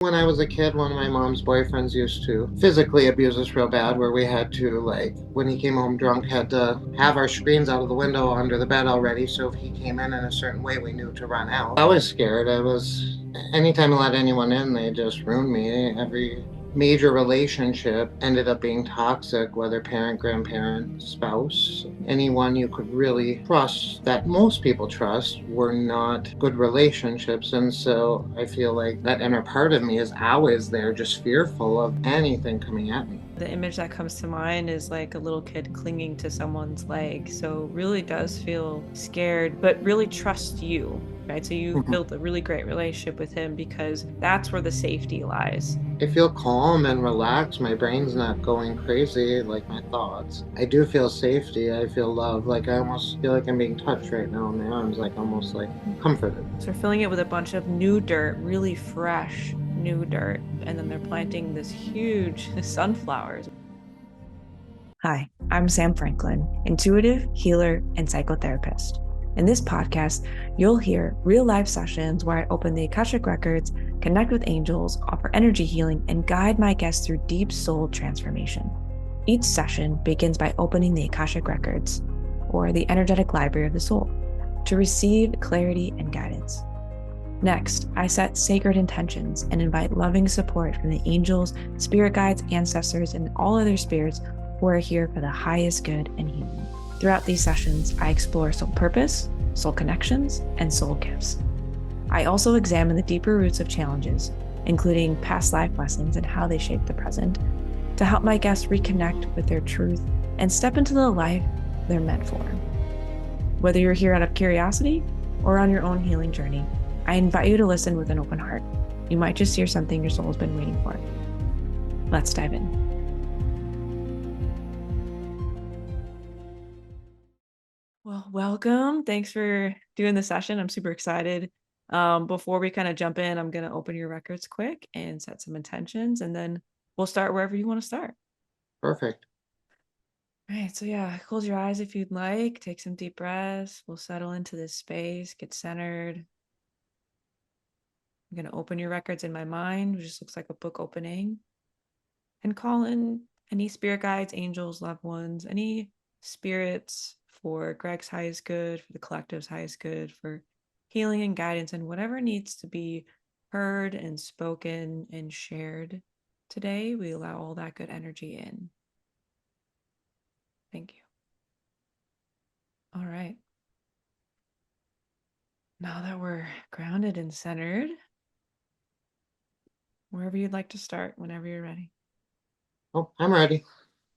When I was a kid, one of my mom's boyfriends used to physically abuse us real bad, where we had to, like, when he came home drunk, had to have our screens out of the window under the bed already, so if he came in a certain way, we knew to run out. I was scared. Anytime I let anyone in, they just ruined me. Every major relationship ended up being toxic, whether parent, grandparent, spouse. Anyone you could really trust, that most people trust, were not good relationships. And so I feel like that inner part of me is always there, just fearful of anything coming at me. The image that comes to mind is like a little kid clinging to someone's leg. So really does feel scared, but really trust you, right? So you've Mhm. built a really great relationship with him because that's where the safety lies. I feel calm and relaxed. My brain's not going crazy like my thoughts. I do feel safety. I feel love. Like I almost feel like I'm being touched right now in my arms, like almost like comforted. So they're filling it with a bunch of new dirt, really fresh new dirt. And then they're planting this huge sunflowers. Hi, I'm Sam Franklin, intuitive, healer, and psychotherapist. In this podcast, you'll hear real life sessions where I open the Akashic Records, connect with angels, offer energy healing, and guide my guests through deep soul transformation. Each session begins by opening the Akashic Records, or the energetic library of the soul, to receive clarity and guidance. Next, I set sacred intentions and invite loving support from the angels, spirit guides, ancestors, and all other spirits who are here for the highest good and healing. Throughout these sessions, I explore soul purpose, soul connections, and soul gifts. I also examine the deeper roots of challenges, including past life lessons and how they shape the present, to help my guests reconnect with their truth and step into the life they're meant for. Whether you're here out of curiosity or on your own healing journey, I invite you to listen with an open heart. You might just hear something your soul has been waiting for. Let's dive in. Well, welcome. Thanks for doing the session. I'm super excited. Before we kind of jump in, I'm going to open your records quick and set some intentions, and then we'll start wherever you want to start. Perfect. All right. So, yeah, close your eyes if you'd like. Take some deep breaths. We'll settle into this space, get centered. I'm going to open your records in my mind, which just looks like a book opening, and call in any spirit guides, angels, loved ones, any spirits for Greg's highest good, for the collective's highest good, for healing and guidance, and whatever needs to be heard and spoken and shared today. We allow all that good energy in. Thank you. All right. Now that we're grounded and centered, wherever you'd like to start, whenever you're ready. Oh, I'm ready.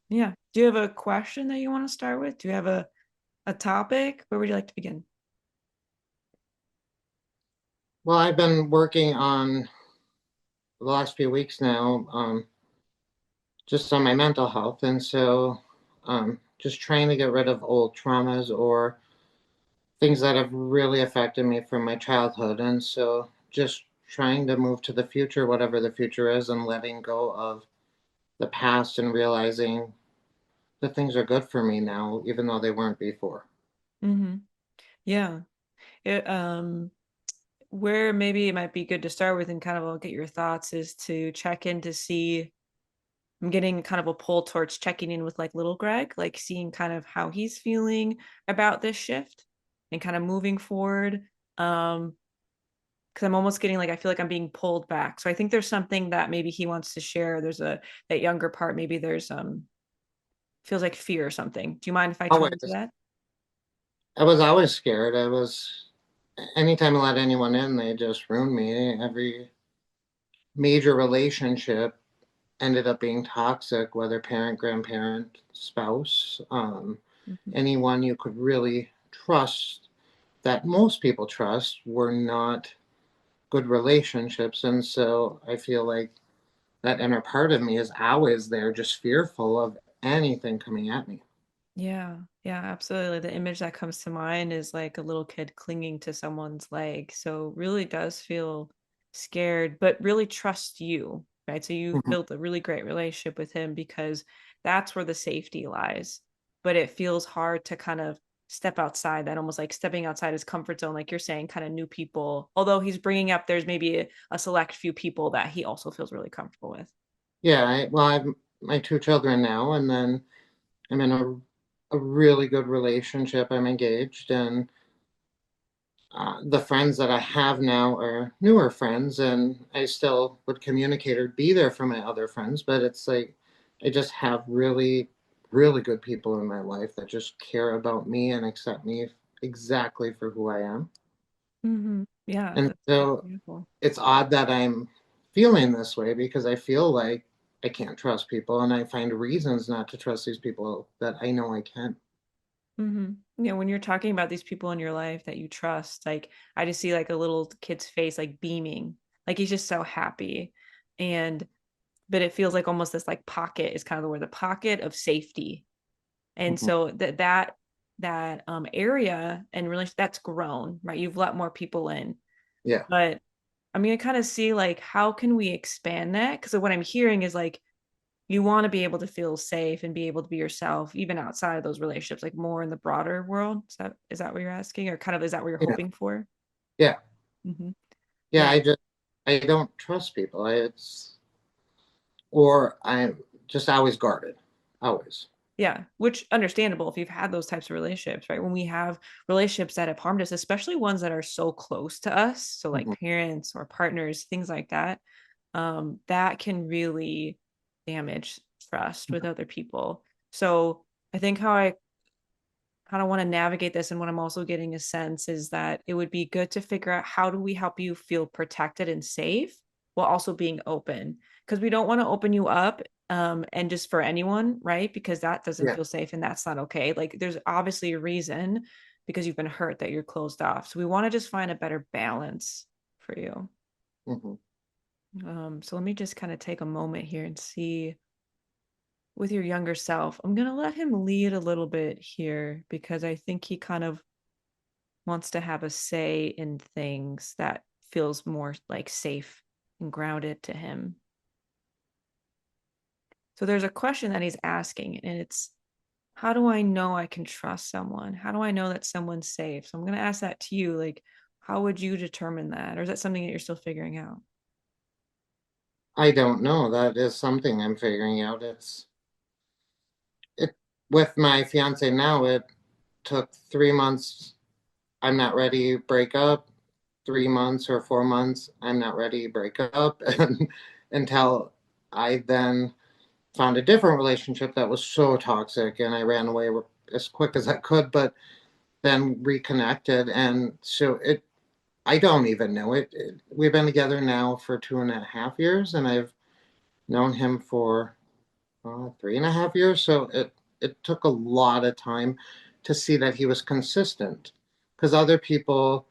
Yeah. Do you have a question that you want to start with? Do you have a topic? Where would you like to begin? Well, I've been working on the last few weeks now, just on my mental health. And so just trying to get rid of old traumas or things that have really affected me from my childhood. And so just trying to move to the future, whatever the future is, and letting go of the past and realizing that things are good for me now, even though they weren't before. Mm-hmm. Yeah. It, where maybe it might be good to start with and kind of I'll get your thoughts is to check in to see. I'm getting kind of a pull towards checking in with like little Greg, like seeing kind of how he's feeling about this shift and kind of moving forward. Because I'm almost getting like I feel like I'm being pulled back. So I think there's something that maybe he wants to share. There's a that younger part, maybe there's feels like fear or something. Do you mind if I tune into Always. that? I was always scared. Anytime I let anyone in, they just ruined me. Every major relationship ended up being toxic, whether parent, grandparent, spouse, Mm-hmm. anyone you could really trust, that most people trust, were not good relationships. And so I feel like that inner part of me is always there, just fearful of anything coming at me. Yeah, yeah, absolutely. The image that comes to mind is like a little kid clinging to someone's leg. So really does feel scared, but really trust you, right? So you've Mhm. built a really great relationship with him because that's where the safety lies. But it feels hard to kind of step outside, that almost like stepping outside his comfort zone, like you're saying, kind of new people. Although he's bringing up, there's maybe a select few people that he also feels really comfortable with. Yeah, well, I have my two children now, and then I'm in a really good relationship. I'm engaged, and the friends that I have now are newer friends, and I still would communicate or be there for my other friends. But it's like I just have really, really good people in my life that just care about me and accept me exactly for who I am. Yeah, And that's so beautiful. it's odd that I'm feeling this way because I feel like I can't trust people, and I find reasons not to trust these people that I know I can. Yeah, when you're talking about these people in your life that you trust, like I just see like a little kid's face like beaming, like he's just so happy. And but it feels like almost this like pocket is kind of the word, the pocket of safety. And Mhm. so that area and really that's grown, right? You've let more people in. Yeah. But I'm gonna kind of see like how can we expand that? Because what I'm hearing is like you want to be able to feel safe and be able to be yourself even outside of those relationships, like more in the broader world. Is that what you're asking, or kind of is that what you're Yeah. hoping for? Yeah. Mm-hmm. Yeah. Yeah. I don't trust people. Or I'm just always guarded. Always. Yeah, which understandable if you've had those types of relationships, right? When we have relationships that have harmed us, especially ones that are so close to us, so like Mhm. parents or partners, things like that, that can really damage trust with other people. So I think how I kind of want to navigate this and what I'm also getting a sense is that it would be good to figure out how do we help you feel protected and safe while also being open, because we don't want to open you up and just for anyone, right? Because that doesn't Yeah. feel safe and that's not okay. Like there's obviously a reason because you've been hurt that you're closed off. So we want to just find a better balance for you. Hmm. So let me just kind of take a moment here and see with your younger self. I'm going to let him lead a little bit here because I think he kind of wants to have a say in things that feels more like safe and grounded to him. So there's a question that he's asking, and it's how do I know I can trust someone? How do I know that someone's safe? So I'm going to ask that to you. Like, how would you determine that? Or is that something that you're still figuring out? I don't know. That is something I'm figuring out. It with my fiance now, it took 3 months. I'm not ready, break up. 3 months or 4 months, I'm not ready, break up. And until I then found a different relationship that was so toxic and I ran away as quick as I could, but then reconnected. And so I don't even know we've been together now for 2.5 years, and I've known him for 3.5 years. So it took a lot of time to see that he was consistent, because other people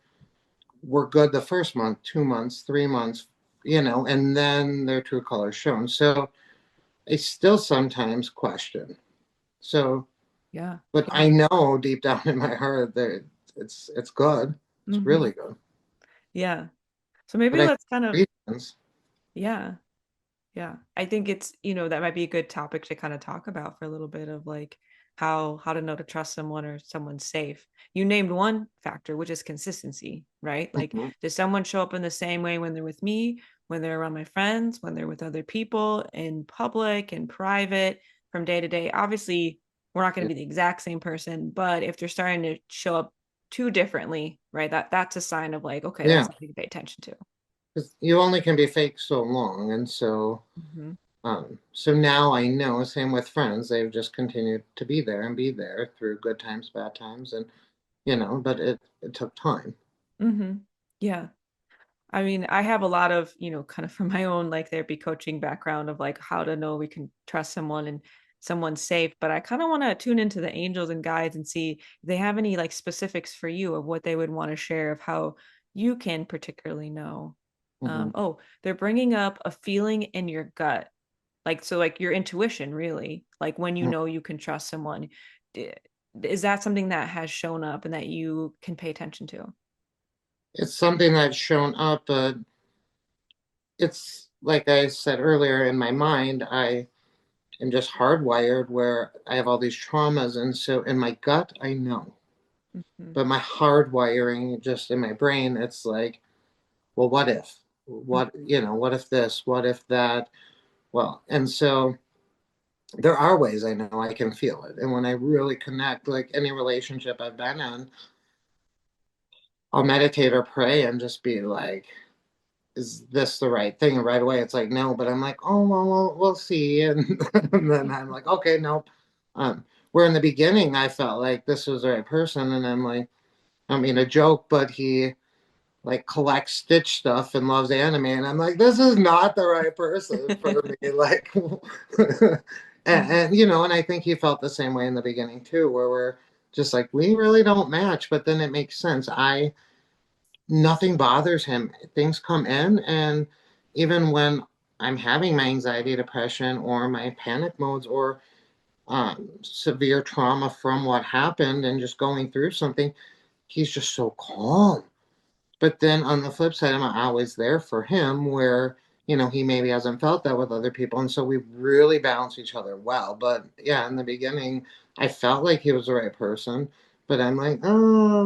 were good the first month, 2 months, 3 months, and then their true colors shown. So I still sometimes question. So, Yeah. but Yeah. I know deep down in my heart that it's good. It's Mm-hmm. really good. Yeah. So maybe But I let's kind of, think reasons. yeah. Yeah. I think that might be a good topic to kind of talk about for a little bit of like how to know to trust someone or someone's safe. You named one factor, which is consistency, right? Like, Mhm. does someone show up in the same way when they're with me, when they're around my friends, when they're with other people in public and private from day to day? Obviously, we're not going Yeah. to be the exact same person, but if they're starting to show up too differently, right? That's a sign of like, okay, that's Yeah. something to pay attention to. 'Cause you only can be fake so long. And Mm-hmm. so now I know, same with friends, they've just continued to be there and be there through good times, bad times. And, but it took time. Mm-hmm. Yeah. I mean, I have a lot of, kind of from my own like therapy coaching background of like how to know we can trust someone and someone's safe. But I kind of want to tune into the angels and guides and see if they have any like specifics for you of what they would want to share of how you can particularly know. Hmm. Oh, they're bringing up a feeling in your gut. Like, so like your intuition, really, like when you know you can trust someone. D- Is that something that has shown up and that you can pay attention to? It's something that's shown up, but it's like I said earlier, in my mind, I am just hardwired where I have all these traumas. And so in my gut, I know. Mm-hmm. But my hard wiring just in my brain, it's like, well, what if? What, Mm-hmm. what if this? What if that? Well, and so there are ways I know I can feel it. And when I really connect, like any relationship I've been in, I'll meditate or pray and just be like, is this the right thing? And right away it's like, no, but I'm like, oh, well, we'll see. And then I'm like, okay, nope. Where in the beginning I felt like this was the right person. And I'm like, I mean, a joke, but he like collects Stitch stuff and loves anime, and I'm like, this is not the right person for me. Like, and and I think he felt the same way in the beginning too, where we're just like, we really don't match, but then it makes sense. Nothing bothers him. Things come in, and even when I'm having my anxiety, depression, or my panic modes, or severe trauma from what happened, and just going through something, he's just so calm. But then on the flip side, I'm always there for him where, he maybe hasn't felt that with other people. And so we really balance each other well. But yeah, in the beginning, I felt like he was the right person. But I'm like, oh,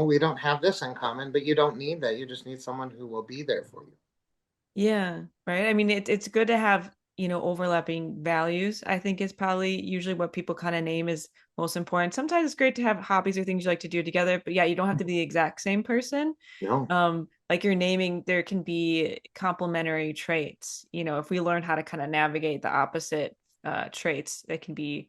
we don't have this in common, but you don't need that. You just need someone who will be there for you. Yeah, right. I mean, it's good to have, overlapping values. I think is probably usually what people kind of name is most important. Sometimes it's great to have hobbies or things you like to do together, but yeah, you don't have to be the exact same person. No. Like you're naming, there can be complementary traits. If we learn how to kind of navigate the opposite traits, that can be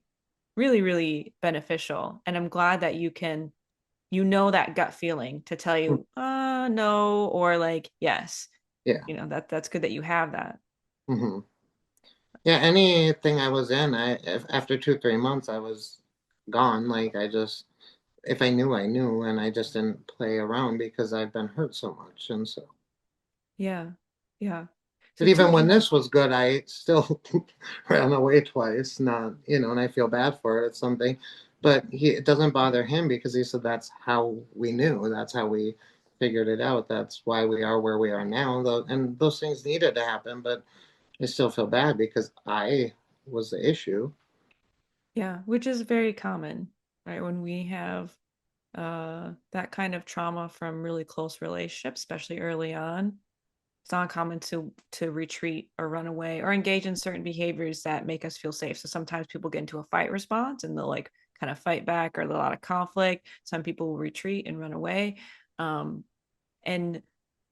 really, really beneficial. And I'm glad that that gut feeling to tell you, no, or like, yes. Yeah. That's good that you have that. Hmm. Yeah. Anything I was in, after 2, 3 months, I was gone. Like if I knew, I knew, and I just didn't play around because I've been hurt so much. And so. Yeah. Yeah. But So two even when angels. this was good, I still ran away twice. Not, and I feel bad for it. It's something, but it doesn't bother him because he said that's how we knew. That's how we figured it out. That's why we are where we are now. And those things needed to happen, but I still feel bad because I was the issue. Yeah, which is very common, right? When we have that kind of trauma from really close relationships, especially early on, it's not uncommon to retreat or run away or engage in certain behaviors that make us feel safe. So sometimes people get into a fight response and they'll like kind of fight back or a lot of conflict. Some people will retreat and run away. Um, And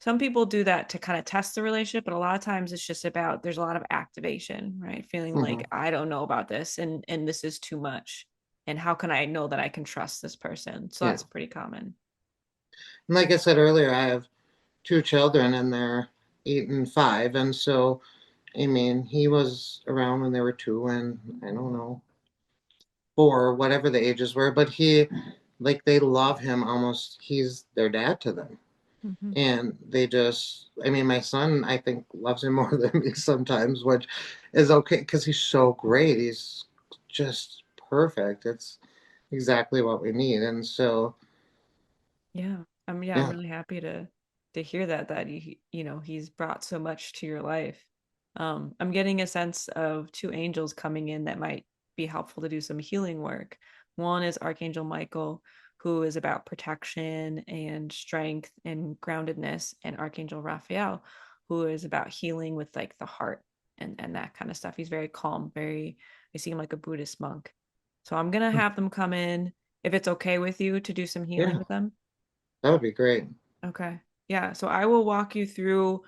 some people do that to kind of test the relationship, but a lot of times it's just about there's a lot of activation, right? Feeling Hmm. like I don't know about this and this is too much. And how can I know that I can trust this person? So Yeah. that's pretty common. And like I said earlier, I have 2 children and they're 8 and 5. And so, I mean, he was around when they were 2 and I don't know, 4, whatever the ages were, but they love him almost. He's their dad to them. Mm-hmm. And I mean, my son, I think, loves him more than me sometimes, which is okay because he's so great. He's just perfect. It's exactly what we need. And so, Yeah. Yeah, I'm yeah. really happy to hear that he's brought so much to your life. I'm getting a sense of two angels coming in that might be helpful to do some healing work. One is Archangel Michael, who is about protection and strength and groundedness, and Archangel Raphael, who is about healing with like the heart and that kind of stuff. He's very calm, I see him like a Buddhist monk. So I'm gonna have them come in if it's okay with you to do some healing Yeah, with them. that would be great. Okay. Yeah. So I will walk you through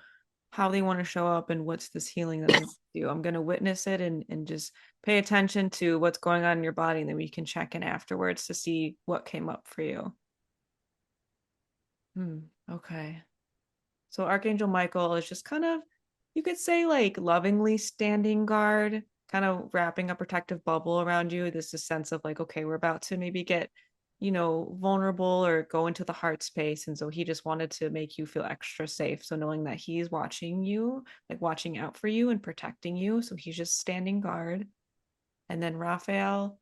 how they want to show up and what's this healing that they want to do. I'm going to witness it and just pay attention to what's going on in your body. And then we can check in afterwards to see what came up for you. Okay. So Archangel Michael is just kind of, you could say, like lovingly standing guard, kind of wrapping a protective bubble around you. This is a sense of like, okay, we're about to maybe get, vulnerable or go into the heart space. And so he just wanted to make you feel extra safe. So knowing that he's watching you, like watching out for you and protecting you. So he's just standing guard. And then Raphael,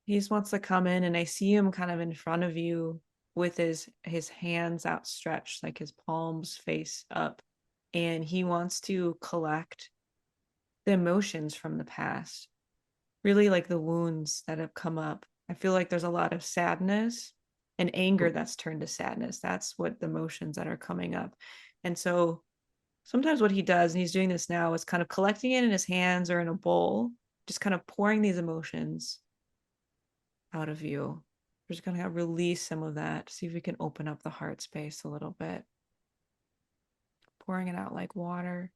he just wants to come in and I see him kind of in front of you with his hands outstretched, like his palms face up. And he wants to collect the emotions from the past, really like the wounds that have come up I feel like there's a lot of sadness and anger that's turned to sadness. That's what the emotions that are coming up. And so sometimes what he does, and he's doing this now, is kind of collecting it in his hands or in a bowl, just kind of pouring these emotions out of you. We're just going to release some of that, see if we can open up the heart space a little bit. Pouring it out like water.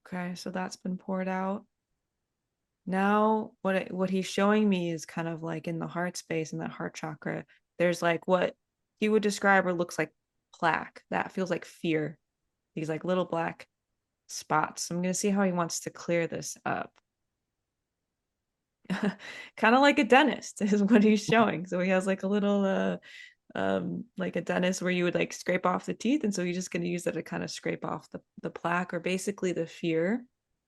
Okay, so that's been poured out. Now, what he's showing me is kind of like in the heart space, in that heart chakra, there's like what he would describe or looks like plaque. That feels like fear. These like little black spots. I'm going to see how he wants to clear this up. Kind of like a dentist is what he's showing. So he has like a little like a dentist where you would like scrape off the teeth, and so you're just going to use that to kind of scrape off the plaque or basically the fear.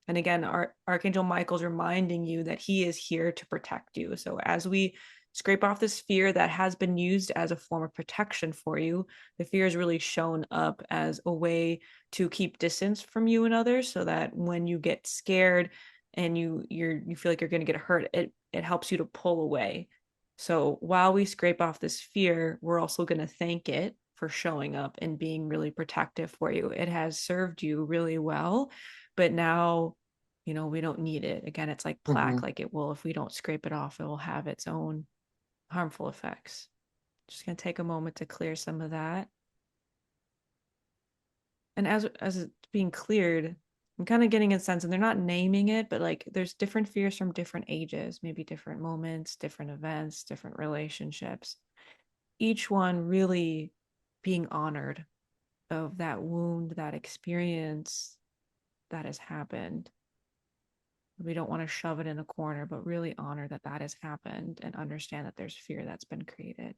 And again, Archangel Michael's reminding you that he is here to protect you. So as we scrape off this fear that has been used as a form of protection for you, the fear is really shown up as a way to keep distance from you and others, so that when you get scared and you feel like you're going to get hurt, it helps you to pull away. So while we scrape off this fear, we're also going to thank it for showing up and being really protective for you. It has served you really well, but now, we don't need it. Again, it's like Mm-hmm. plaque, like it will, if we don't scrape it off, it will have its own harmful effects. Just going to take a moment to clear some of that. And as it's being cleared, I'm kind of getting a sense, and they're not naming it, but like there's different fears from different ages, maybe different moments, different events, different relationships. Each one really being honored of that wound, that experience that has happened. We don't want to shove it in a corner, but really honor that that has happened and understand that there's fear that's been created.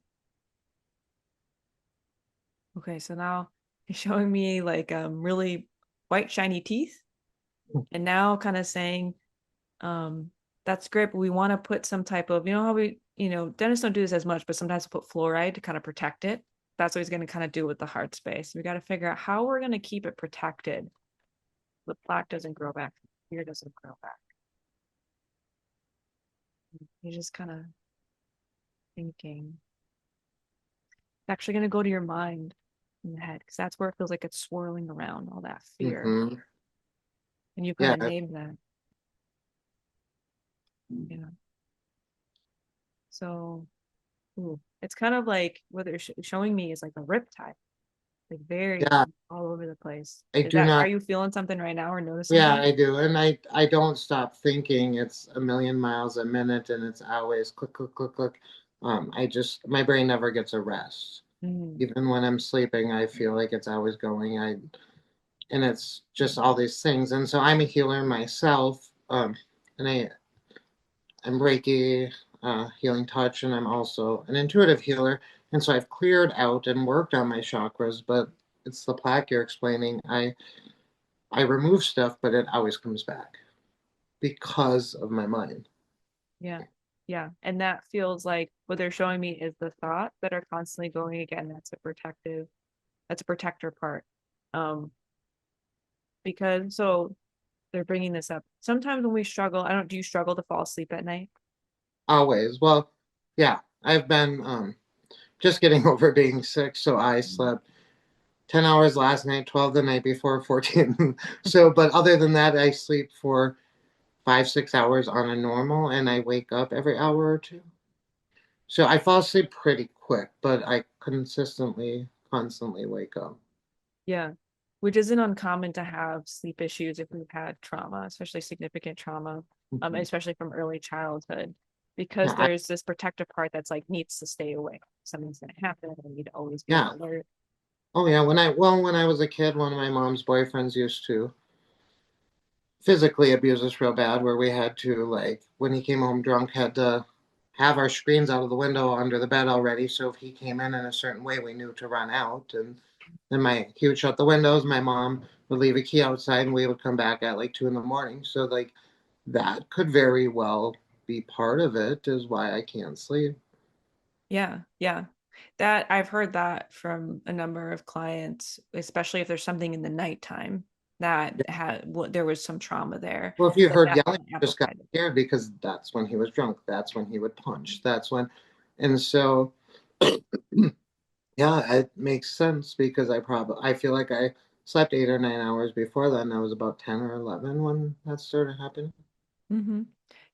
Okay, so now he's showing me like really white shiny teeth, and now kind of saying, um, that's great, but we want to put some type of, how dentists don't do this as much, but sometimes we'll put fluoride to kind of protect it. That's what he's going to kind of do with the heart space. We got to figure out how we're going to keep it protected. The plaque doesn't grow back, fear doesn't grow back. You're just kind of thinking. It's actually going to go to your mind in the head, because that's where it feels like it's swirling around, all that fear. Mm-hmm. And you kind Yeah. of named that. Yeah. So, ooh, it's kind of like what they're showing me is like a riptide, like very Yeah. all over the place. I Is do that, are not. you feeling something right now or noticing Yeah, that? I do. And I don't stop thinking. It's a million miles a minute and it's always click, click, click, click. My brain never gets a rest. Mm, Even when I'm sleeping, I feel like it's always going. And it's just all these things. And so I'm a healer myself. And I'm Reiki, healing touch, and I'm also an intuitive healer. And so I've cleared out and worked on my chakras, but it's the plaque you're explaining. I remove stuff, but it always comes back because of my mind. yeah. Yeah. And that feels like what they're showing me is the thoughts that are constantly going again. That's a protector part. Um, because so they're bringing this up. Sometimes when we struggle, I don't, do you struggle to fall asleep at night? Always. Well, yeah, I've been just getting over being sick, so I slept 10 hours last night, 12 the night before, 14. So, but other than that, I sleep for 5, 6 hours on a normal, and I wake up every hour or two. So I fall asleep pretty quick, but I constantly wake up. Yeah. Which isn't uncommon to have sleep issues if we've had trauma, especially significant trauma, Mhm. especially from early childhood, because Yeah, there's this protective part that's like needs to stay awake. Something's going to happen. I need to always be on yeah. alert. Oh yeah. When I was a kid, one of my mom's boyfriends used to physically abuse us real bad, where we had to, like, when he came home drunk, had to have our screens out of the window under the bed already, so if he came in a certain way, we knew to run out. And then he would shut the windows, my mom would leave a key outside, and we would come back at like 2 in the morning. So like that could very well be part of it, is why I can't sleep. Yeah. Yeah. That I've heard that from a number of clients, especially if there's something in the nighttime. that had there was some trauma there Well, if you that heard yelling, definitely you just got amplified it. scared because that's when he was drunk. That's when he would punch. That's when, and so, yeah, it makes sense because I feel like I slept 8 or 9 hours before then. I was about 10 or 11 when that started happening. Hmm.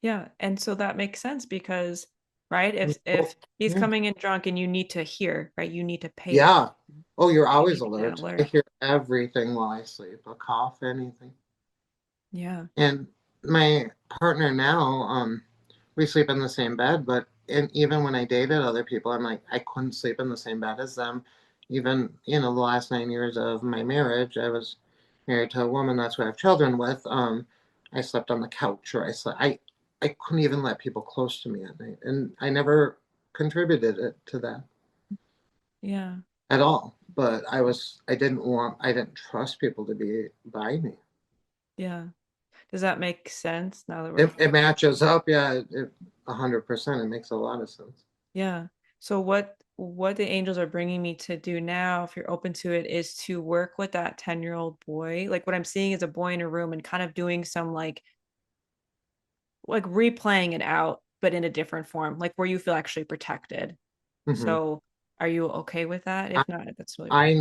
Yeah, and so that makes sense because, right, Oh, if he's yeah. coming in drunk and you need to hear, right, you need to pay, Yeah. Oh, you're you always need to get alert. I alert. hear everything while I sleep, a cough, anything. Yeah. And my partner now, we sleep in the same bed, but even when I dated other people, I'm like, I couldn't sleep in the same bed as them. Even, the last 9 years of my marriage, I was married to a woman that's who I have children with. I slept on the couch or I couldn't even let people close to me at night. And I never contributed it to that Yeah. at all. But I didn't trust people to be by me. Yeah. Does that make sense now that we're It matches up, yeah, 100%. It makes a lot of sense. yeah. So what the angels are bringing me to do now, if you're open to it, is to work with that 10-year-old boy. Like what I'm seeing is a boy in a room and kind of doing some like replaying it out, but in a different form, like where you feel actually protected. Hmm. So are you okay with that? I, If not, that's really I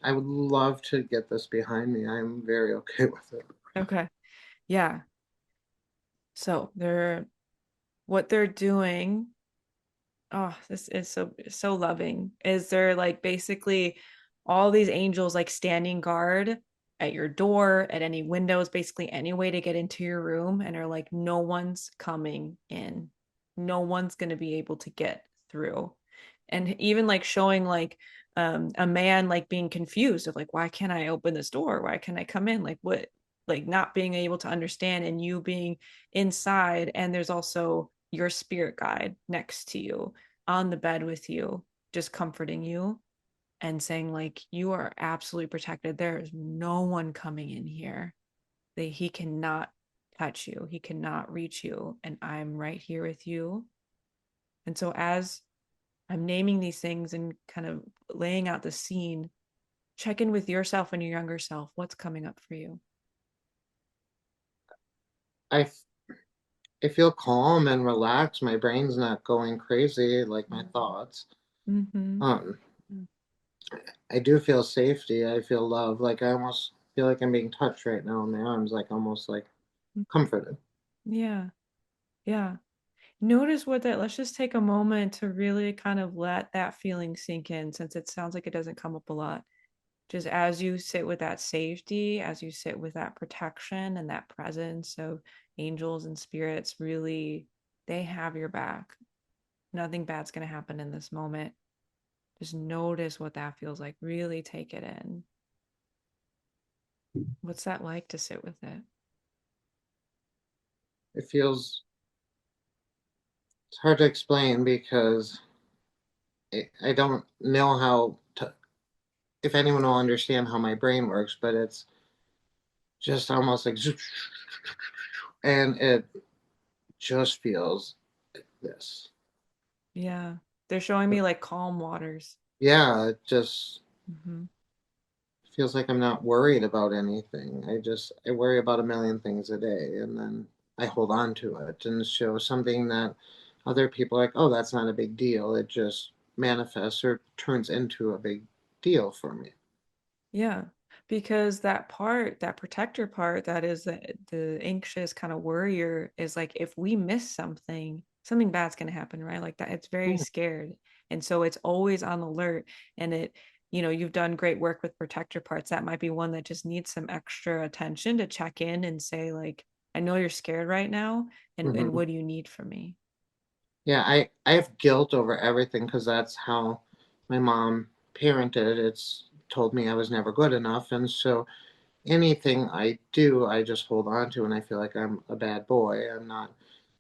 I would love to get this behind me. I'm very okay with it. okay. Yeah. So they're what they're doing. Oh, this is so loving. Is there like basically all these angels like standing guard at your door, at any windows, basically any way to get into your room, and are like, no one's coming in. No one's gonna be able to get through. And even like showing like a man like being confused of like, why can't I open this door? Why can't I come in? Like what, like not being able to understand, and you being inside, and there's also your spirit guide next to you on the bed with you, just comforting you and saying like, you are absolutely protected. There is no one coming in here. He cannot touch you, he cannot reach you, and I'm right here with you. And so as I'm naming these things and kind of laying out the scene, check in with yourself and your younger self. What's coming up for you? I I feel calm and relaxed. My brain's not going crazy like my thoughts. Mm-hmm. Um, I do feel safety. I feel love. Like I almost feel like I'm being touched right now in my arms, like almost like comforted. Yeah. Yeah. Notice what that, let's just take a moment to really kind of let that feeling sink in, since it sounds like it doesn't come up a lot. Just as you sit with that safety, as you sit with that protection and that presence of angels and spirits, really, they have your back. Nothing bad's going to happen in this moment. Just notice what that feels like. Really take it in. What's that like to sit with it? It feels it's hard to explain because I don't know how to, if anyone will understand how my brain works, but it's just almost like, and it just feels like this. Yeah. They're showing me like calm waters. Yeah, it just Hmm. feels like I'm not worried about anything. I worry about a million things a day, and then I hold on to it and show something that other people are like, oh, that's not a big deal. It just manifests or turns into a big deal for me. Yeah, because that part, that protector part, that is the anxious kind of worrier, is like if we miss something, something bad's going to happen, right? Like that, it's very Yeah. scared. And so it's always on alert. And you've done great work with protector parts. That might be one that just needs some extra attention to check in and say, like, I know you're scared right now, and Hmm. what do you need from me? Yeah, I have guilt over everything because that's how my mom parented. It's told me I was never good enough, and so anything I do, I just hold on to, and I feel like I'm a bad boy. I'm not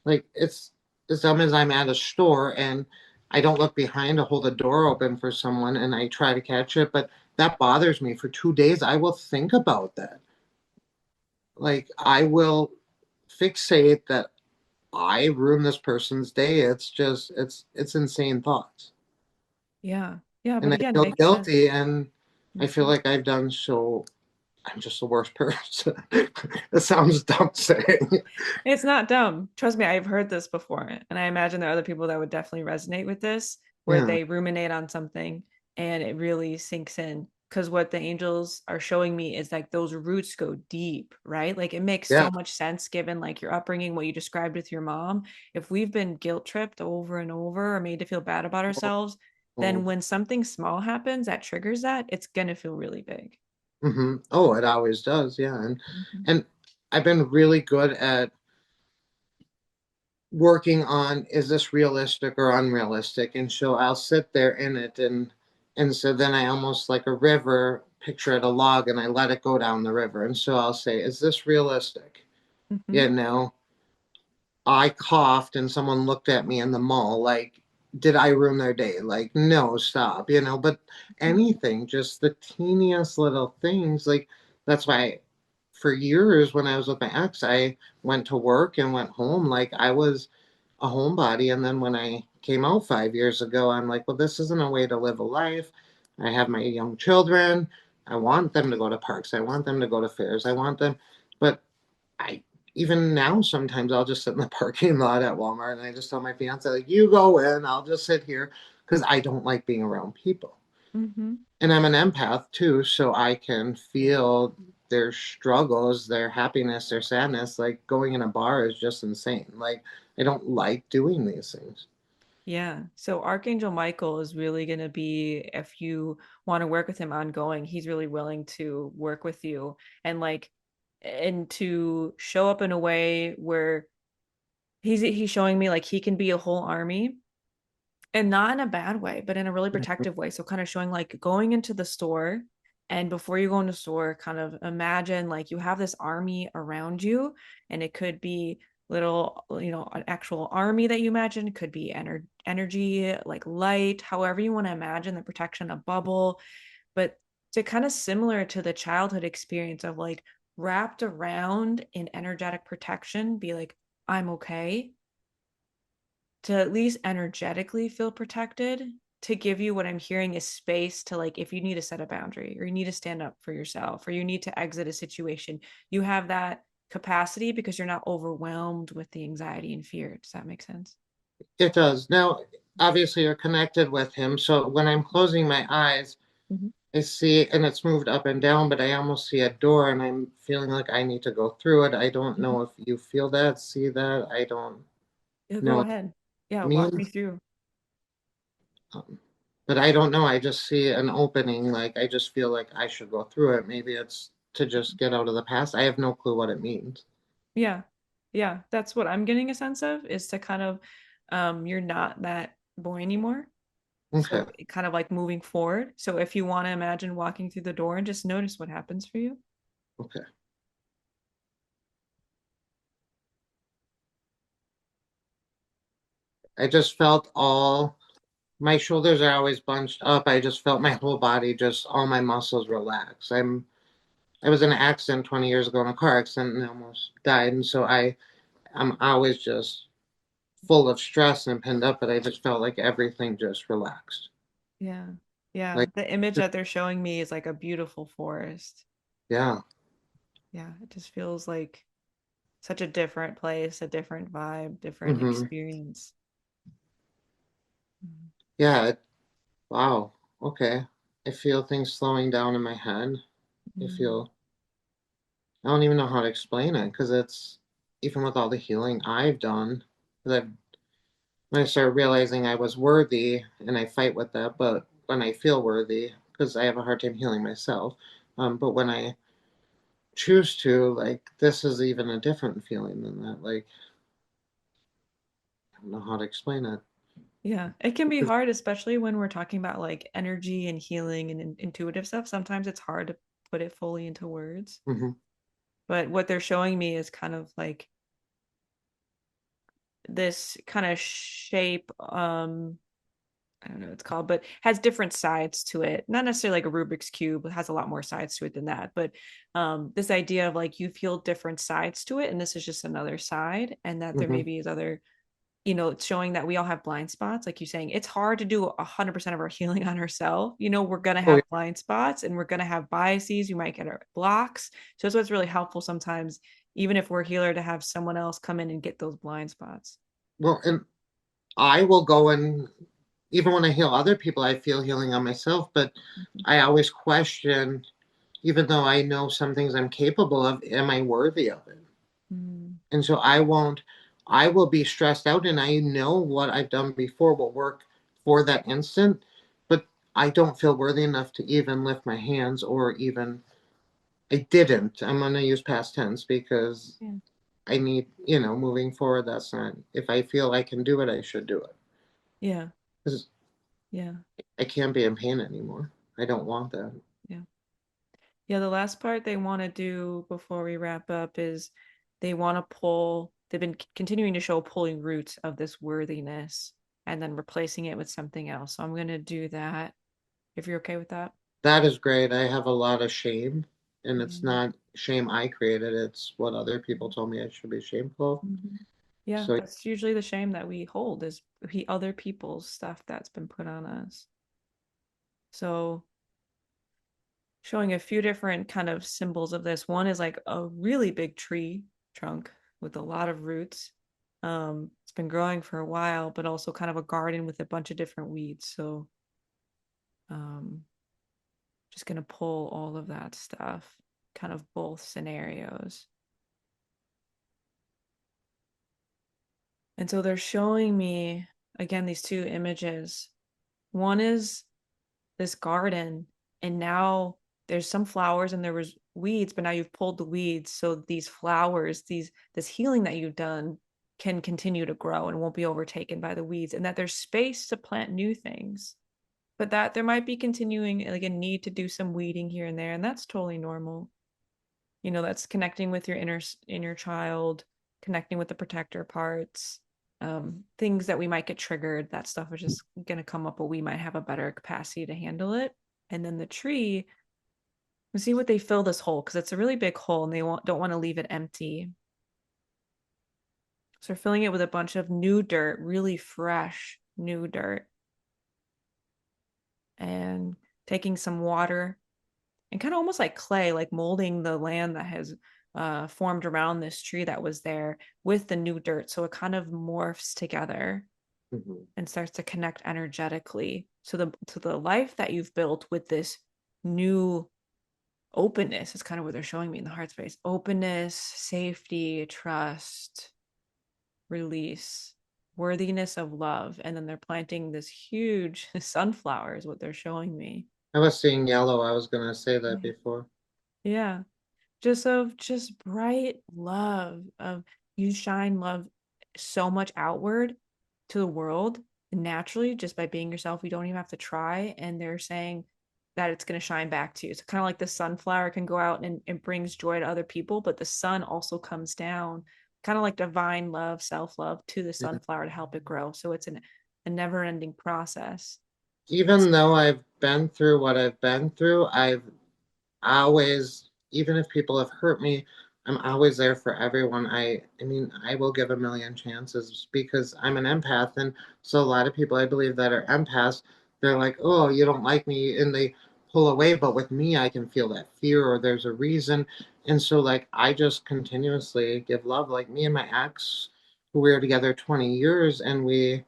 like it's as dumb as I'm at a store and I don't look behind to hold the door open for someone and I try to catch it, but that bothers me for 2 days. I will think about that. Like I will fixate that I ruined this person's day. It's just it's insane thoughts. Yeah. Yeah. And But I again, feel makes sense. guilty and I feel Mhm. like I've done so I'm just the worst person. It sounds dumb saying. It's not dumb. Trust me, I've heard this before. And I imagine there are other people that would definitely resonate with this, where Yeah. they ruminate on something and it really sinks in. Because what the angels are showing me is like those roots go deep, right? Like it makes Yeah. so much sense given like your upbringing, what you described with your mom. If we've been guilt tripped over and over or made to feel bad about ourselves, then Oh, when something small happens that triggers that, it's gonna feel really big. oh, it always does. Yeah. Mhm. And I've been really good at working on, is this realistic or unrealistic? And so I'll sit there in it, and so then I almost like a river, picture it a log, and I let it go down the river. And so I'll say, is this realistic? Mhm. You know, I coughed and someone looked at me in the mall like, did I ruin their day? Like, no, stop, but anything, just the teeniest little things. Like, that's why for years when I was with my ex, I went to work and went home. Like, I was a homebody. And then when I came out 5 years ago, I'm like, well, this isn't a way to live a life. I have my young children. I want them to go to parks. I want them to go to fairs. I want them, but I even now sometimes I'll just sit in the parking lot at Walmart and I just tell my fiance like, "You go in, I'll just sit here," because I don't like being around people. Mhm. And I'm an empath too, so I can feel their struggles, their happiness, their sadness. Like going in a bar is just insane. Like I don't like doing these things. Yeah. So Archangel Michael is really going to be, if you want to work with him ongoing, he's really willing to work with you and and to show up in a way where he's showing me like he can be a whole army and not in a bad way, but in a really Mhm. protective way. So kind of showing like going into the store and before you go in the store, kind of imagine like you have this army around you and it could be little, an actual army that you imagine. It could be energy, like light, however you want to imagine the protection, a bubble, but to kind of similar to the childhood experience of like wrapped around in energetic protection, be like, I'm okay, to at least energetically feel protected, to give you what I'm hearing is space to like if you need to set a boundary or you need to stand up for yourself or you need to exit a situation, you have that capacity because you're not overwhelmed with the anxiety and fear. Does that make sense? It does. Now, obviously, you're connected with him, so when I'm closing my eyes, Mhm. I see, and it's moved up and down, but I almost see a door, and I'm feeling like I need to go through it. I don't Mhm. know if you feel that, see that. I don't Yeah, go know what ahead. Yeah, it walk me means, through. um, but I don't know. I just see an opening. Like I just feel like I should go through it. Maybe it's to just get out of the past. I have no clue what it means. Yeah. Yeah, that's what I'm getting a sense of is to kind of you're not that boy anymore. Okay, So kind of like moving forward. So if you want to imagine walking through the door and just notice what happens for you. okay. I just felt all my shoulders are always bunched up. I just felt my whole body, just all my muscles relax. I was in an accident 20 years ago in a car accident and almost died, and so I'm always just full of stress and pinned up, but I just felt like everything just relaxed. Yeah. Yeah. Like, The image that they're showing me is like a beautiful forest. yeah. Yeah. It just feels like such a different place, a different vibe, different hmm experience. Mhm. Yeah. Wow. Okay. I feel things slowing down in my head. I Mm. feel, I don't even know how to explain it because it's, even with all the healing I've done, because when I started realizing I was worthy and I fight with that, but when I feel worthy, because I have a hard time healing myself, but when I choose to, like, this is even a different feeling than that. Like, I don't know how to explain it. Yeah. It can be hard, especially when we're talking about like energy and healing and intuitive stuff. Sometimes it's hard to put it fully into words. hmm But what they're showing me is kind of like this kind of shape, I don't know what it's called, but has different sides to it. Not necessarily like a Rubik's cube, it has a lot more sides to it than that. But this idea of like you feel different sides to it, and this is just another side, and that there hmm maybe is other it's showing that we all have blind spots. Like you're saying, it's hard to do 100% of our healing on ourselves. We're going to Oh, have blind spots and we're going to have biases. You might get our blocks. So that's what's really helpful sometimes, even if we're a healer, to have someone else come in and get those blind spots. well, and I will go and even when I heal other people, I feel healing on myself, but Mhm. I always question, even though I know some things I'm capable of, am I worthy of it? Mm, And so I will be stressed out and I know what I've done before will work for that instant, but I don't feel worthy enough to even lift my hands or even, I didn't. I'm going to use past tense because yeah. I need, moving forward, that's not, if I feel I can do it, I should do it. Yeah. Because Yeah. I can't be in pain anymore. I don't want that. Yeah. Yeah. The last part they want to do before we wrap up is they want to pull, they've been continuing to show pulling roots of this worthiness and then replacing it with something else. So I'm going to do that if you're okay with that. That is great. I have a lot of shame, and it's Mm-hmm. not shame I created, it's what other people told me I should be shameful of. Mm-hmm. Yeah, So that's usually the shame that we hold is other people's stuff that's been put on us. So showing a few different kind of symbols of this. One is like a really big tree trunk with a lot of roots. It's been growing for a while, but also kind of a garden with a bunch of different weeds. So um, just gonna pull all of that stuff, kind of both scenarios. And so they're showing me again these two images. One is this garden, and now there's some flowers and there was weeds, but now you've pulled the weeds, so these flowers, this healing that you've done can continue to grow and won't be overtaken by the weeds, and that there's space to plant new things, but that there might be continuing like a need to do some weeding here and there, and that's totally normal. That's connecting with your inner child, connecting with the protector parts, things that we might get triggered. That stuff is just going to come up, but we might have a better capacity to handle it. And then the tree, we see what they fill this hole because it's a really big hole, and don't want to leave it empty. So they're filling it with a bunch of new dirt, really fresh new dirt, and taking some water and kind of almost like clay, like molding the land that has formed around this tree that was there with the new dirt. So it kind of morphs together mhm. and starts to connect energetically. So the life that you've built with this new openness is kind of what they're showing me in the heart space. Openness, safety, trust, release, worthiness of love. And then they're planting this huge sunflower is what they're showing me. I was seeing yellow. I was going to say that Yeah. before. Yeah. Just bright love of you shine love so much outward to the world naturally just by being yourself. You don't even have to try, and they're saying that it's going to shine back to you. So kind of like the sunflower can go out and it brings joy to other people, but the sun also comes down, kind of like divine love, self-love to the Yeah. sunflower to help it grow. So it's a never-ending process. It's Even though I've been through what I've been through, I've always, even if people have hurt me, I'm always there for everyone. I mean, I will give a million chances because I'm an empath, and so a lot of people I believe that are empaths, they're like, "Oh, you don't like me," and they pull away. But with me, I can feel that fear, or there's a reason, and so like I just continuously give love. Like me and my ex, who we were together 20 years, and we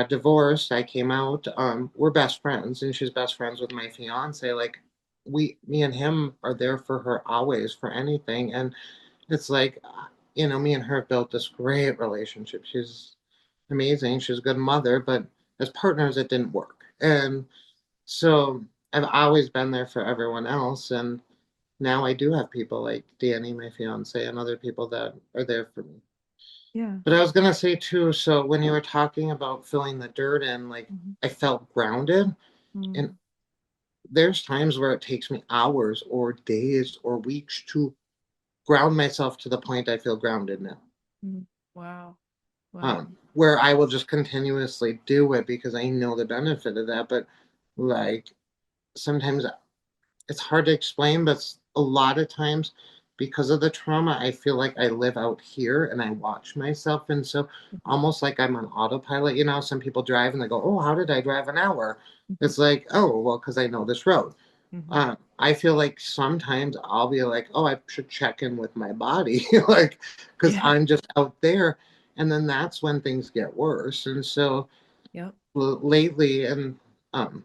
divorced. I came out. We're best friends, and she's best friends with my fiance. Like me and him are there for her always for anything. And it's like, me and her have built this great relationship. She's amazing. She's a good mother, but as partners, it didn't work. And so I've always been there for everyone else. And now I do have people like Danny, my fiance, and other people that are there for me. yeah. But I was gonna say too, so when you were talking about filling the dirt in, like Mhm. I felt grounded. And Mm, there's times where it takes me hours or days or weeks to ground myself to the point I feel grounded now. mm. Wow. Wow. Where I will just continuously do it because I know the benefit of that. But like sometimes it's hard to explain, but a lot of times because of the trauma, I feel like I live out here and I watch myself. And so almost like I'm on autopilot. Some people drive and they go, "Oh, how did I drive an hour?" Mhm. It's like, "Oh, well, because I know this road." Mhm. I feel like sometimes I'll be like, "Oh, I should check in with my body," like, because Yeah. I'm just out there. And then that's when things get worse. And so Yep. lately, and um,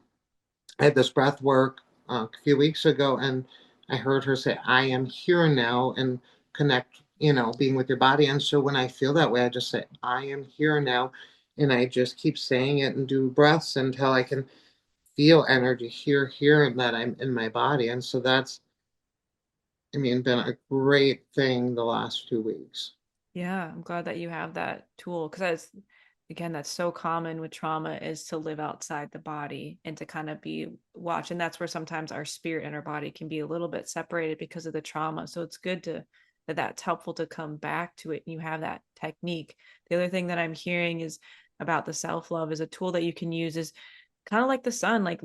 I had this breath work a few weeks ago, and I heard her say, "I am here now," and connect, being with your body. And so when I feel that way, I just say, "I am here now." And I just keep saying it and do breaths until I can feel energy here, and that I'm in my body. And so that's, I mean, been a great thing the last 2 weeks. Yeah, I'm glad that you have that tool because that's again that's so common with trauma is to live outside the body and to kind of be watched. And that's where sometimes our spirit and our body can be a little bit separated because of the trauma. So it's good to that's helpful to come back to it and you have that technique. The other thing that I'm hearing is about the self-love is a tool that you can use is kind of like the sun, like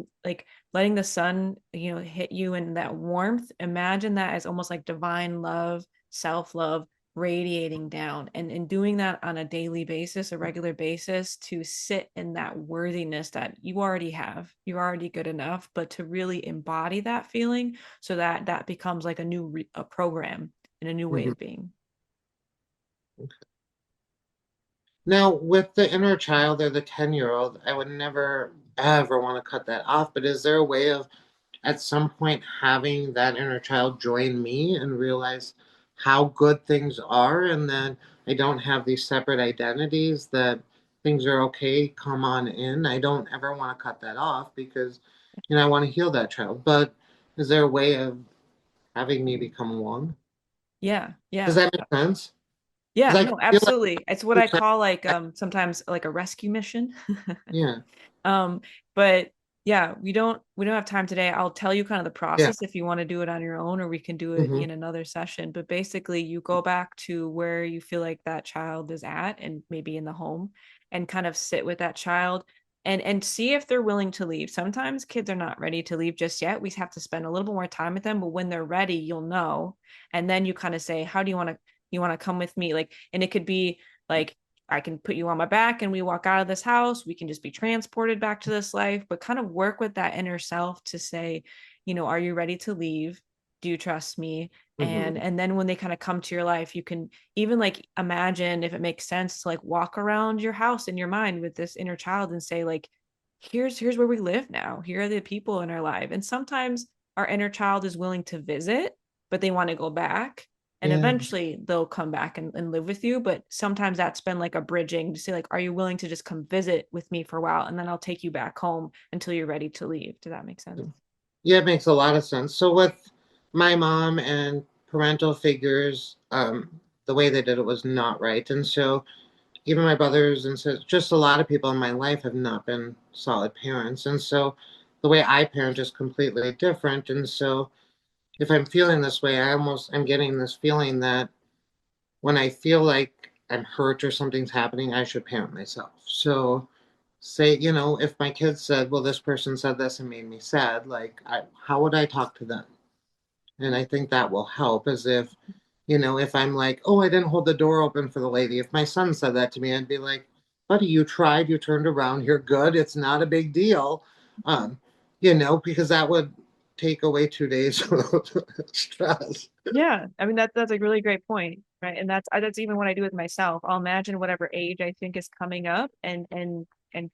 letting the sun, hit you in that warmth. Imagine that as almost like divine love, self-love radiating down and doing that on a daily basis, a regular basis, to sit in that worthiness that you already have. You're already good enough, but to really embody that feeling so that that becomes like a new a program and a new way Mhm. of being. Now, with the inner child or the 10-year-old, I would never ever want to cut that off. But is there a way of at some point having that inner child join me and realize how good things are, and then I don't have these separate identities, that things are okay, come on in? I don't ever want to cut that off because I want to heal that child. But is there a way of having me become one? Yeah, Does yeah. that make sense? Yeah, Because I no, feel like absolutely. It's what I call like sometimes like a rescue mission. yeah, Um, but yeah, we don't have time today. I'll tell you kind of the yeah, process if you want to do it on your own, or we can do it hmm, in another session. But basically, you go back to where you feel like that child is at, and maybe in the home, and kind of sit with that child and see if they're willing to leave. Sometimes kids are not ready to leave just yet. We have to spend a little bit more time with them, but when they're ready, you'll know. And then you kind of say, "How do you want to come with me?" Like, and it could be like I can put you on my back and we walk out of this house. We can just be transported back to this life, but kind of work with that inner self to say, are you ready to leave? Do you trust me? And hmm, and then when they kind of come to your life, you can even like imagine if it makes sense to like walk around your house in your mind with this inner child and say like, here's where we live now. Here are the people in our life. And sometimes our inner child is willing to visit, but they want to go back and yeah. eventually they'll come back and live with you, but sometimes that's been like a bridging to say like, are you willing to just come visit with me for a while and then I'll take you back home until you're ready to leave? Does that make sense? Yeah, it makes a lot of sense. So with my mom and parental figures, the way they did it was not right. And so even my brothers and sisters, just a lot of people in my life have not been solid parents. And so the way I parent is completely different. And so if I'm feeling this way, I'm getting this feeling that when I feel like I'm hurt or something's happening, I should parent myself. So say, if my kids said, well, this person said this and made me sad, like, how would I talk to them? And I think that will help, as if I'm like, oh, I didn't hold the door open for the lady. If my son said that to me, I'd be like, buddy, you tried, you turned around, you're good. It's not a big deal. Um, because that would take away 2 days of stress. Yeah, I mean that's a really great point, right? And that's even what I do with myself. I'll imagine whatever age I think is coming up, and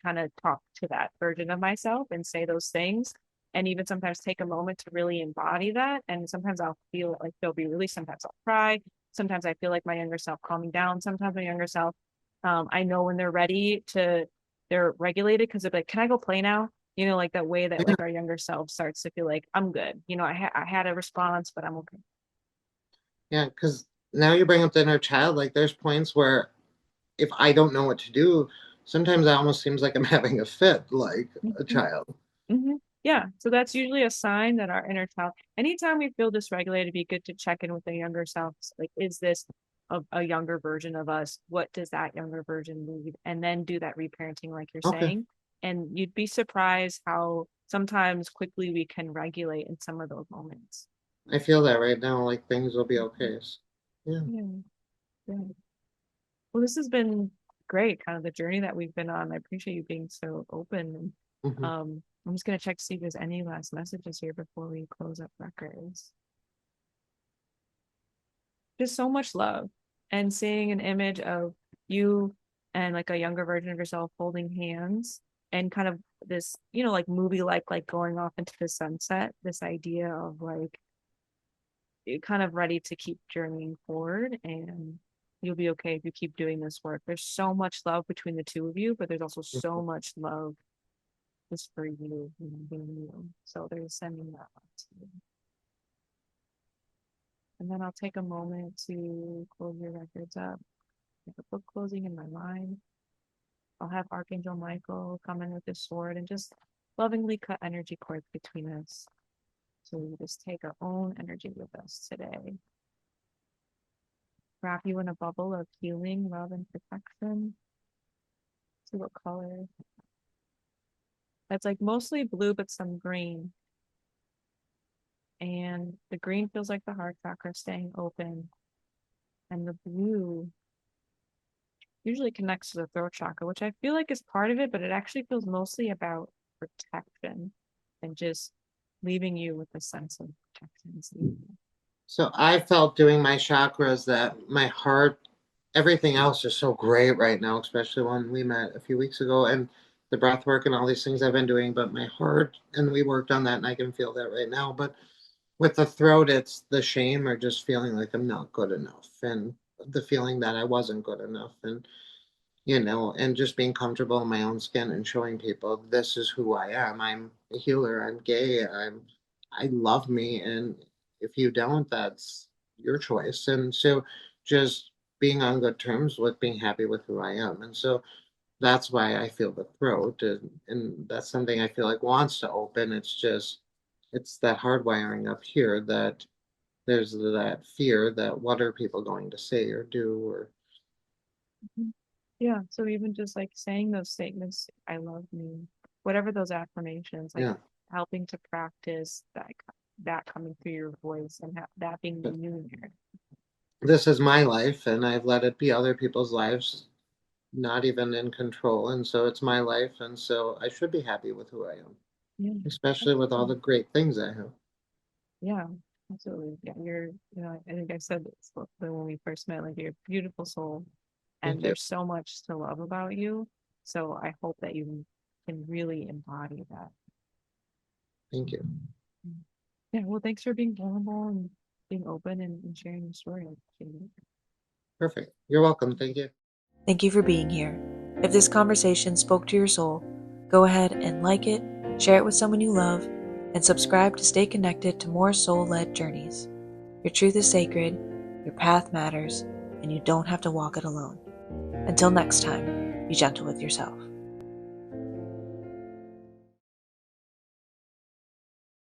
kind of talk to that version of myself and say those things, and even sometimes take a moment to really embody that. And sometimes I'll feel like they'll be released. Sometimes I'll cry. Sometimes I feel like my younger self calming down. Sometimes my younger self, I know when they're ready to, they're regulated because they're like, "Can I go play now?" Like that way that Yeah, like our younger self starts to feel like I'm good. I had a response, but I'm okay. yeah, because now you bring up the inner child. Like, there's points where if I don't know what to do, sometimes it almost seems like I'm having a fit, like a Mhm. child. Mhm. Yeah, so that's usually a sign that our inner child, anytime we feel dysregulated, it'd be good to check in with the younger self. Like, is this a younger version of us? What does that younger version need? And then do that reparenting, like you're Okay. saying. And you'd be surprised how sometimes quickly we can regulate in some of those moments. I feel that right now, like things will be okay. Yeah. Yeah, yeah. Well, this has been great, kind of the journey that we've been on. I appreciate you being so open. Hmm. I'm just gonna check to see if there's any last messages here before we close up records. Just so much love, and seeing an image of you and like a younger version of yourself holding hands, and kind of this, like movie like going off into the sunset, this idea of like you're kind of ready to keep journeying forward, and you'll be okay if you keep doing this work. There's so much love between the two of you, but there's also so much love just for you and being you. So they're sending that out to you. And then I'll take a moment to close your records up, make a book closing in my mind. I'll have Archangel Michael come in with his sword and just lovingly cut energy cords between us. So we just take our own energy with us today. Wrap you in a bubble of healing, love, and protection. See what color. That's like mostly blue, but some green. And the green feels like the heart chakra staying open. And the blue usually connects to the throat chakra, which I feel like is part of it, but it actually feels mostly about protection and just leaving you with a sense of protection. So I felt doing my chakras that my heart, everything else is so great right now, especially when we met a few weeks ago and the breath work and all these things I've been doing. But my heart, and we worked on that, and I can feel that right now. But with the throat, it's the shame or just feeling like I'm not good enough, and the feeling that I wasn't good enough. And and just being comfortable in my own skin and showing people this is who I am. I'm a healer. I'm gay. I love me. And if you don't, that's your choice. And so just being on good terms with being happy with who I am. And so that's why I feel the throat. And that's something I feel like wants to open. It's that hardwiring up here that there's that fear that what are people going to say or do or Yeah. So even just like saying those statements, I love me, whatever those affirmations, like yeah. helping to practice that coming through your voice and that being the But new narrative. this is my life and I've let it be other people's lives, not even in control. And so it's my life. And so I should be happy with who I am, Yeah. especially with all Absolutely. the great things I have. Yeah. Absolutely. Yeah. I think I said this when we first met, like you're a beautiful soul, and Thank you. there's so much to love about you. So I hope that you can really embody that. Thank you. Yeah, well, thanks for being vulnerable and being open and sharing your story. Perfect. You're welcome. Thank you. Thank you for being here. If this conversation spoke to your soul, go ahead and like it, share it with someone you love, and subscribe to stay connected to more soul-led journeys. Your truth is sacred, your path matters, and you don't have to walk it alone. Until next time, be gentle with yourself.